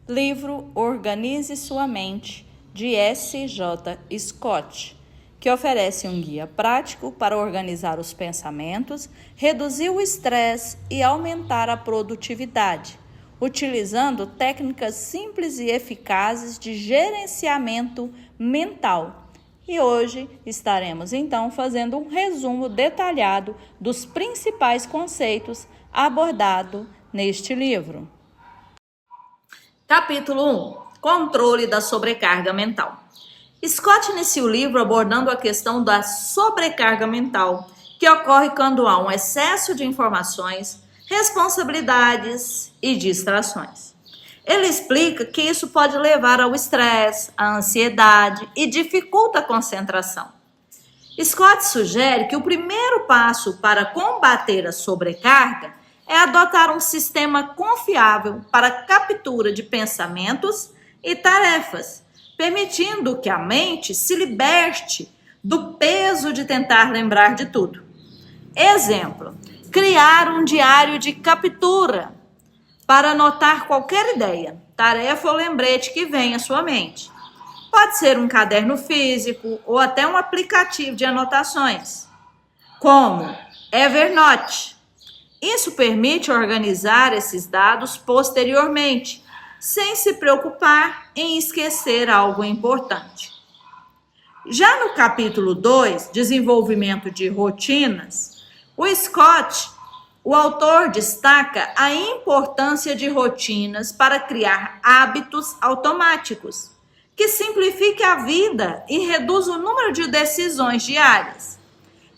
Livro Organize Sua Mente, de S.J. Scott, que oferece um guia prático para organizar os pensamentos, reduzir o estresse e aumentar a produtividade, utilizando técnicas simples e eficazes de gerenciamento mental. E hoje estaremos então fazendo um resumo detalhado dos principais conceitos abordados neste livro. Capítulo 1. Controle da sobrecarga mental. Scott inicia o livro abordando a questão da sobrecarga mental, que ocorre quando há um excesso de informações, responsabilidades e distrações. Ele explica que isso pode levar ao estresse, à ansiedade e dificulta a concentração. Scott sugere que o primeiro passo para combater a sobrecarga é adotar um sistema confiável para a captura de pensamentos e tarefas, permitindo que a mente se liberte do peso de tentar lembrar de tudo. Exemplo: criar um diário de captura para anotar qualquer ideia, tarefa ou lembrete que venha à sua mente. Pode ser um caderno físico ou até um aplicativo de anotações, como Evernote. Isso permite organizar esses dados posteriormente, sem se preocupar em esquecer algo importante. Já no capítulo 2, Desenvolvimento de Rotinas, o autor destaca a importância de rotinas para criar hábitos automáticos, que simplifiquem a vida e reduzam o número de decisões diárias.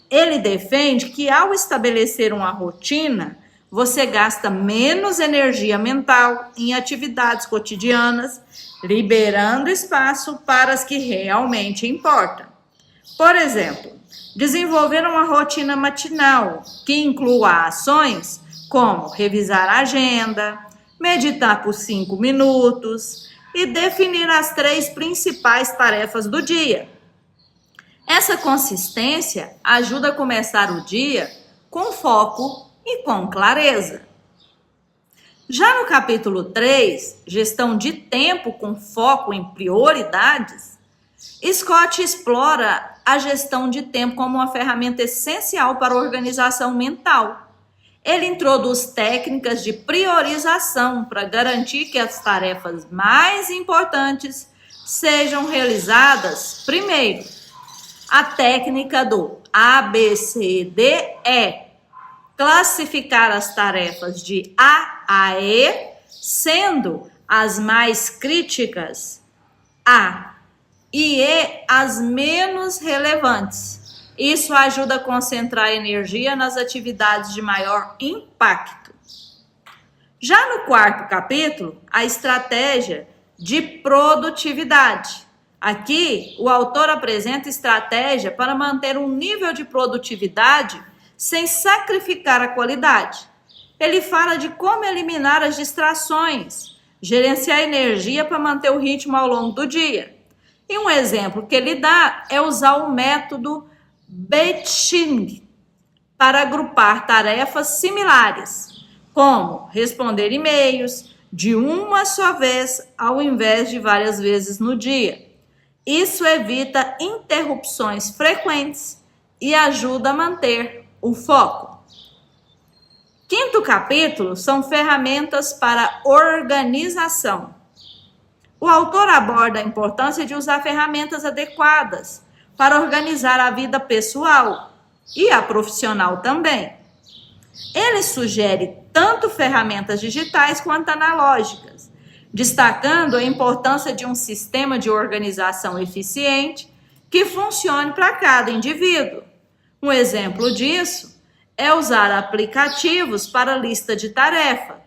Ele defende que ao estabelecer uma rotina, você gasta menos energia mental em atividades cotidianas, liberando espaço para as que realmente importam. Por exemplo, desenvolver uma rotina matinal que inclua ações como revisar a agenda, meditar por 5 minutos e definir as 3 principais tarefas do dia. Essa consistência ajuda a começar o dia com foco e com clareza. Já no capítulo 3, Gestão de Tempo com Foco em Prioridades, Scott explora a gestão de tempo como uma ferramenta essencial para a organização mental. Ele introduz técnicas de priorização para garantir que as tarefas mais importantes sejam realizadas primeiro. A técnica do ABCDE, classificar as tarefas de A a E, sendo as mais críticas A e E as menos relevantes. Isso ajuda a concentrar energia nas atividades de maior impacto. Já no 4º capítulo, a estratégia de produtividade. Aqui, o autor apresenta estratégia para manter um nível de produtividade sem sacrificar a qualidade. Ele fala de como eliminar as distrações, gerenciar energia para manter o ritmo ao longo do dia. E um exemplo que ele dá é usar o método batching para agrupar tarefas similares, como responder e-mails de uma só vez ao invés de várias vezes no dia. Isso evita interrupções frequentes e ajuda a manter o foco. 5º capítulo são ferramentas para organização. O autor aborda a importância de usar ferramentas adequadas para organizar a vida pessoal e a profissional também. Ele sugere tanto ferramentas digitais quanto analógicas, destacando a importância de um sistema de organização eficiente que funcione para cada indivíduo. Um exemplo disso é usar aplicativos para lista de tarefa,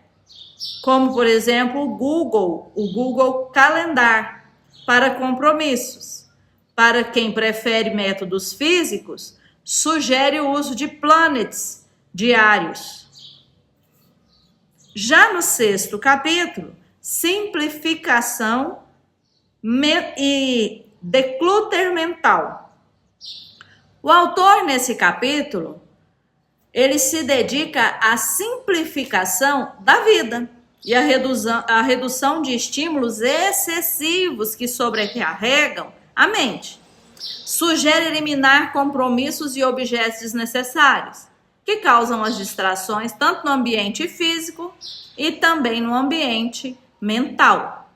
como, por exemplo, o Google Calendar, para compromissos. Para quem prefere métodos físicos, sugere o uso de planners diários. Já no 6º capítulo, simplificação e declutter mental. O autor, nesse capítulo, ele se dedica à simplificação da vida, e a redução de estímulos excessivos que sobrecarregam a mente. Sugere eliminar compromissos e objetos desnecessários, que causam as distrações tanto no ambiente físico e também no ambiente mental.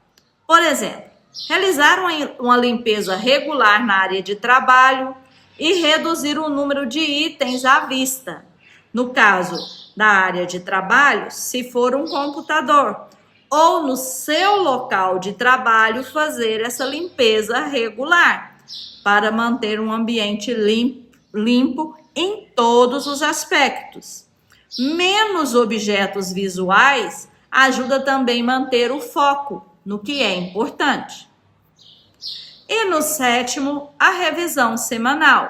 Por exemplo, realizar uma limpeza regular na área de trabalho e reduzir o número de itens à vista. No caso da área de trabalho, se for um computador, ou no seu local de trabalho, fazer essa limpeza regular para manter um ambiente limpo em todos os aspectos. Menos objetos visuais ajuda também a manter o foco no que é importante. E no 7º, a revisão semanal.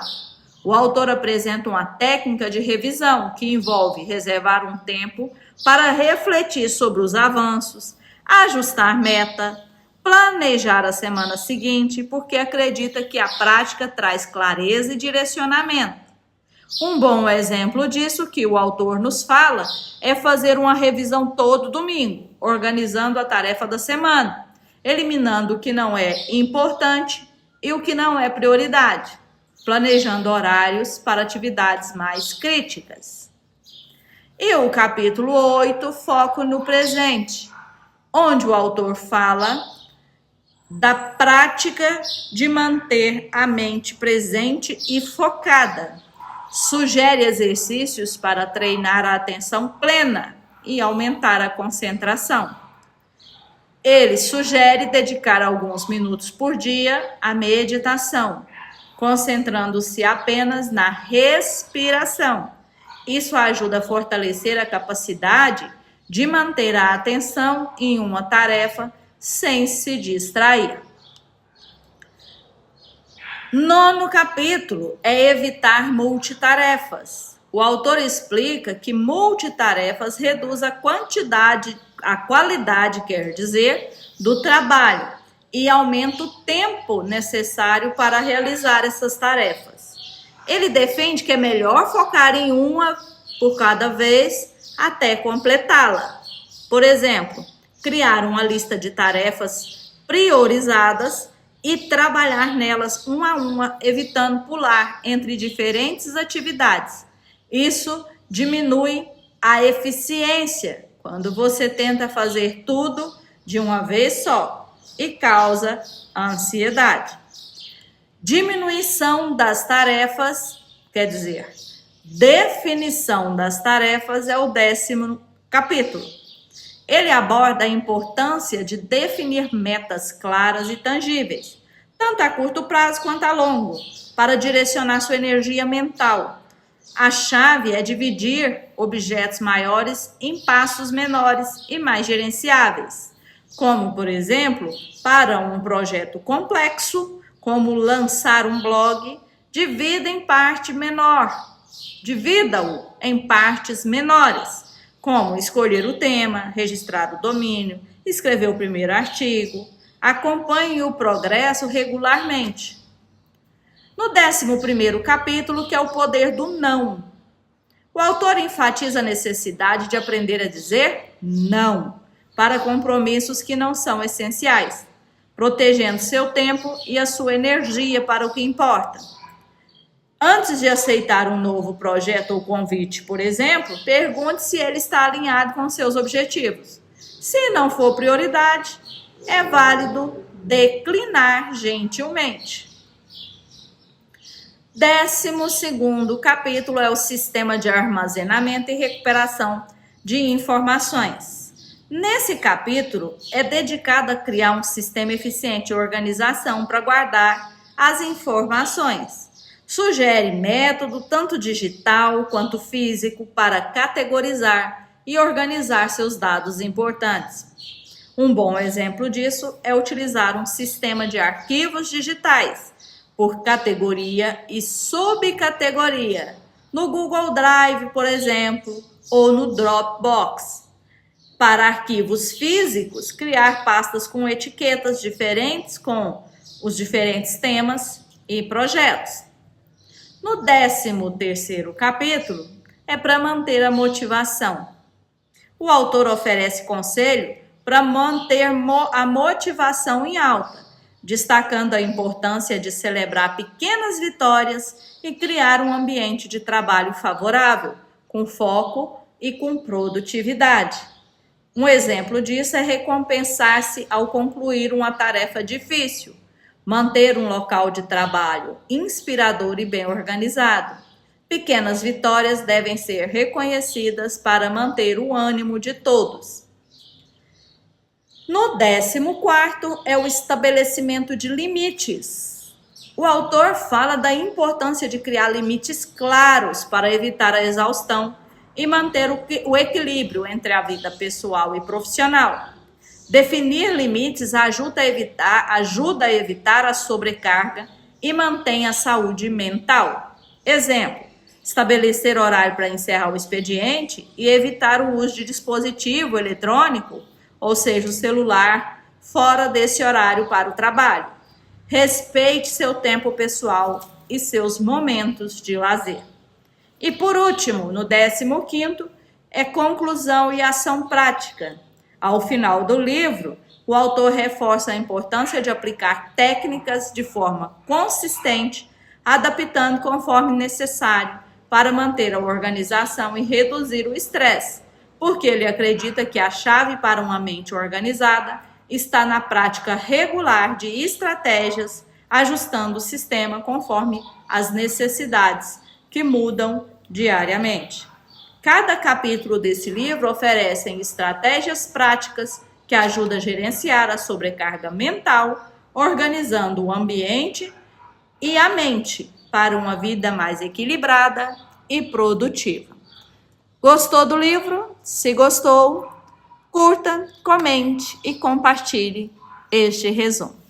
O autor apresenta uma técnica de revisão que envolve reservar um tempo para refletir sobre os avanços, ajustar meta, planejar a semana seguinte, porque acredita que a prática traz clareza e direcionamento. Um bom exemplo disso que o autor nos fala é fazer uma revisão todo domingo, organizando a tarefa da semana, eliminando o que não é importante e o que não é prioridade, planejando horários para atividades mais críticas. E o capítulo 8, foco no presente, onde o autor fala da prática de manter a mente presente e focada. Sugere exercícios para treinar a atenção plena e aumentar a concentração. Ele sugere dedicar alguns minutos por dia à meditação, concentrando-se apenas na respiração. Isso ajuda a fortalecer a capacidade de manter a atenção em uma tarefa sem se distrair. 9º capítulo é evitar multitarefas. O autor explica que multitarefas reduz a qualidade, quer dizer, do trabalho e aumenta o tempo necessário para realizar essas tarefas. Ele defende que é melhor focar em uma por cada vez até completá-la. Por exemplo, criar uma lista de tarefas priorizadas e trabalhar nelas uma a uma, evitando pular entre diferentes atividades. Isso diminui a eficiência quando você tenta fazer tudo de uma vez só e causa ansiedade. Diminuição das tarefas, quer dizer, definição das tarefas é o 10º capítulo. Ele aborda a importância de definir metas claras e tangíveis, tanto a curto prazo quanto a longo, para direcionar sua energia mental. A chave é dividir objetos maiores em passos menores e mais gerenciáveis, como, por exemplo, para um projeto complexo, como lançar um blog, divida-o em partes menores, como escolher o tema, registrar o domínio, escrever o primeiro artigo. Acompanhe o progresso regularmente. No 11º capítulo, que é o poder do não, o autor enfatiza a necessidade de aprender a dizer não para compromissos que não são essenciais, protegendo seu tempo e a sua energia para o que importa. Antes de aceitar um novo projeto ou convite, por exemplo, pergunte se ele está alinhado com seus objetivos. Se não for prioridade, é válido declinar gentilmente. 12º capítulo é o sistema de armazenamento e recuperação de informações. Nesse capítulo, é dedicado a criar um sistema eficiente de organização para guardar as informações. Sugere método tanto digital quanto físico para categorizar e organizar seus dados importantes. Um bom exemplo disso é utilizar um sistema de arquivos digitais por categoria e subcategoria, no Google Drive, por exemplo, ou no Dropbox. Para arquivos físicos, criar pastas com etiquetas diferentes com os diferentes temas e projetos. No 13º capítulo, é para manter a motivação. O autor oferece conselho para manter a motivação em alta, destacando a importância de celebrar pequenas vitórias e criar um ambiente de trabalho favorável, com foco e com produtividade. Um exemplo disso é recompensar-se ao concluir uma tarefa difícil, manter um local de trabalho inspirador e bem organizado. Pequenas vitórias devem ser reconhecidas para manter o ânimo de todos. No 14º é o estabelecimento de limites. O autor fala da importância de criar limites claros para evitar a exaustão e manter o equilíbrio entre a vida pessoal e profissional. Definir limites ajuda a evitar a sobrecarga e mantém a saúde mental. Exemplo: estabelecer horário para encerrar o expediente e evitar o uso de dispositivo eletrônico, ou seja, o celular, fora desse horário para o trabalho. Respeite seu tempo pessoal e seus momentos de lazer. E por último, no 15º, é conclusão e ação prática. Ao final do livro, o autor reforça a importância de aplicar técnicas de forma consistente, adaptando conforme necessário para manter a organização e reduzir o estresse, porque ele acredita que a chave para uma mente organizada está na prática regular de estratégias, ajustando o sistema conforme as necessidades que mudam diariamente. Cada capítulo desse livro oferece estratégias práticas que ajudam a gerenciar a sobrecarga mental, organizando o ambiente e a mente para uma vida mais equilibrada e produtiva. Gostou do livro? Se gostou, curta, comente e compartilhe este resumo.